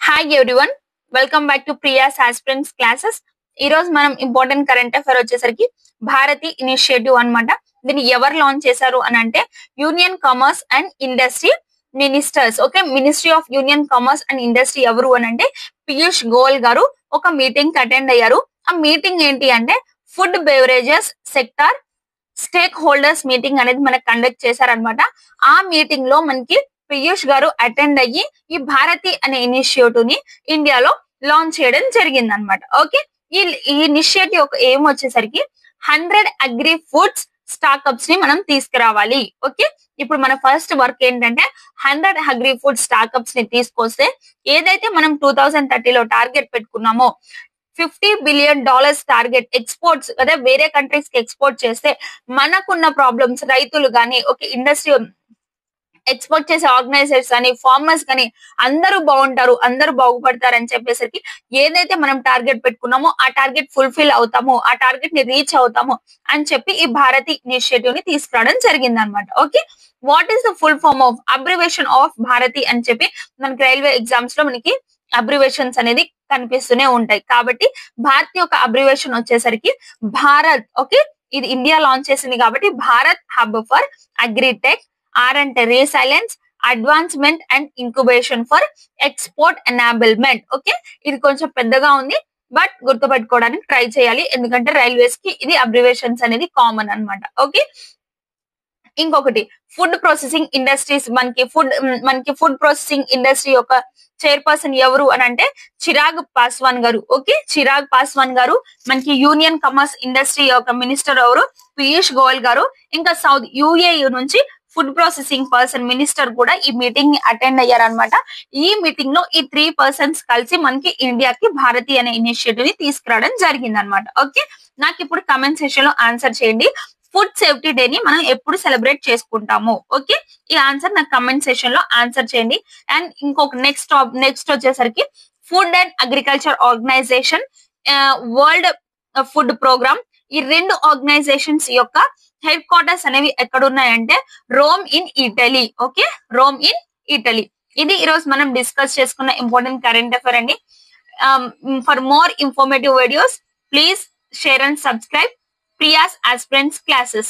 Hi everyone, welcome back to Priya's Aspirants Classes. ఈ రోజు మనం ఇంపార్టెంట్ కరెంట్ అఫైర్ వచ్చేసరికి భారతి ఇనిషియేటివ్ అన్నమాట. దీన్ని ఎవరు లాంచ్ చేశారు అని అంటే union commerce and industry ministers. Okay, ministry of union commerce and industry ఎవరు అని అంటే పీయూష్ గోయల్ గారు ఒక మీటింగ్ అటెండ్ అయ్యారు. ఆ మీటింగ్ ఏంటి అంటే food beverages sector stake holders meeting అనేది మనకు కండక్ట్ చేశారనమాట. ఆ మీటింగ్ లో మనకి పీయూష్ గారు అటెండ్ అయ్యి ఈ భారతి అనే ఇనిషియేటివ్ ని ఇండియాలో లాంచ్ చేయడం జరిగింది అనమాట. ఓకే, ఈ ఇనిషియేటివ్ ఒక ఏం వచ్చేసరికి 100 అగ్రి ఫుడ్స్ స్టార్ట్అప్స్ ని మనం తీసుకురావాలి. ఓకే, ఇప్పుడు మన ఫస్ట్ వర్క్ ఏంటంటే 100 అగ్రి ఫుడ్ స్టార్ట్అప్స్ ని తీసుకొస్తే ఏదైతే మనం 2030లో టార్గెట్ పెట్టుకున్నామో $50 బిలియన్ టార్గెట్ ఎక్స్పోర్ట్స్ అదే వేరే కంట్రీస్ కి ఎక్స్పోర్ట్ చేస్తే మనకున్న ప్రాబ్లమ్స్ రైతులు గానీ ఒక ఇండస్ట్రీ ఎక్స్పోర్ట్ చేసే ఆర్గనైజర్స్ కానీ ఫార్మర్స్ కానీ అందరూ బాగుంటారు, అందరూ బాగుపడతారు అని చెప్పేసరికి ఏదైతే మనం టార్గెట్ పెట్టుకున్నామో ఆ టార్గెట్ ఫుల్ఫిల్ అవుతాము, ఆ టార్గెట్ ని రీచ్ అవుతాము అని చెప్పి ఈ భారతి ఇనిషియేటివ్ ని తీసుకురావడం జరిగింది అనమాట. Okay, what is the full form of abbreviation of Bharati అని చెప్పి మనకి రైల్వే ఎగ్జామ్స్ లో మనకి అబ్రివేషన్స్ అనేది కనిపిస్తూనే ఉంటాయి. కాబట్టి భారత్ యొక్క అబ్రివేషన్ వచ్చేసరికి భారత్. ఓకే, ఇది ఇండియా లాంచ్ చేసింది కాబట్టి Bharat hub for agritech, R అంటే resilience, advancement and incubation for export enablement. Okay, ఇది కొంచెం పెద్దగా ఉంది బట్ గుర్తుపెట్టుకోవడానికి ట్రై చేయాలి, ఎందుకంటే రైల్వేస్ కి ఇది అబ్రివేషన్స్ అనేది కామన్ అన్నమాట. ఓకే, ఇంకొకటి ఫుడ్ ప్రాసెసింగ్ ఇండస్ట్రీస్. మనకి ఫుడ్ ప్రాసెసింగ్ ఇండస్ట్రీ యొక్క చైర్పర్సన్ ఎవరు అని అంటే చిరాగ్ పాస్వాన్ గారు. ఓకే, చిరాగ్ పాస్వాన్ గారు. మనకి యూనియన్ కామర్స్ ఇండస్ట్రీ యొక్క మినిస్టర్ ఎవరు పీయూష్ గోయల్ గారు. ఇంకా సౌత్ యుఏఈ నుంచి ఫుడ్ ప్రాసెసింగ్ పర్సన్ మినిస్టర్ కూడా ఈ మీటింగ్ ని అటెండ్ అయ్యారనమాట. ఈ మీటింగ్ లో ఈ 3 పర్సన్స్ కలిసి మనకి ఇండియాకి భారతి అనే ఇనిషియేటివ్ ని తీసుకురావడం జరిగింది అనమాట. ఓకే, నాకు ఇప్పుడు కమెంట్ సెక్షన్ లో ఆన్సర్ చేయండి, ఫుడ్ సేఫ్టీ డే ని మనం ఎప్పుడు సెలబ్రేట్ చేసుకుంటాము. ఓకే, ఈ ఆన్సర్ నాకు కమెంట్ సెక్షన్ లో ఆన్సర్ చేయండి. అండ్ ఇంకొక నెక్స్ట్ వచ్చేసరికి food and agriculture organization, world food programme, ఈ 2 ఆర్గనైజేషన్స్ యొక్క హెడ్ క్వార్టర్స్ అనేవి ఎక్కడ ఉన్నాయంటే Rome in Italy. Okay, Rome in Italy. ఇది ఈ రోజు మనం డిస్కస్ చేసుకున్న ఇంపార్టెంట్ కరెంట్ అఫైర్ అండి. For more informative videos please share and subscribe Priya's Aspirants Classes.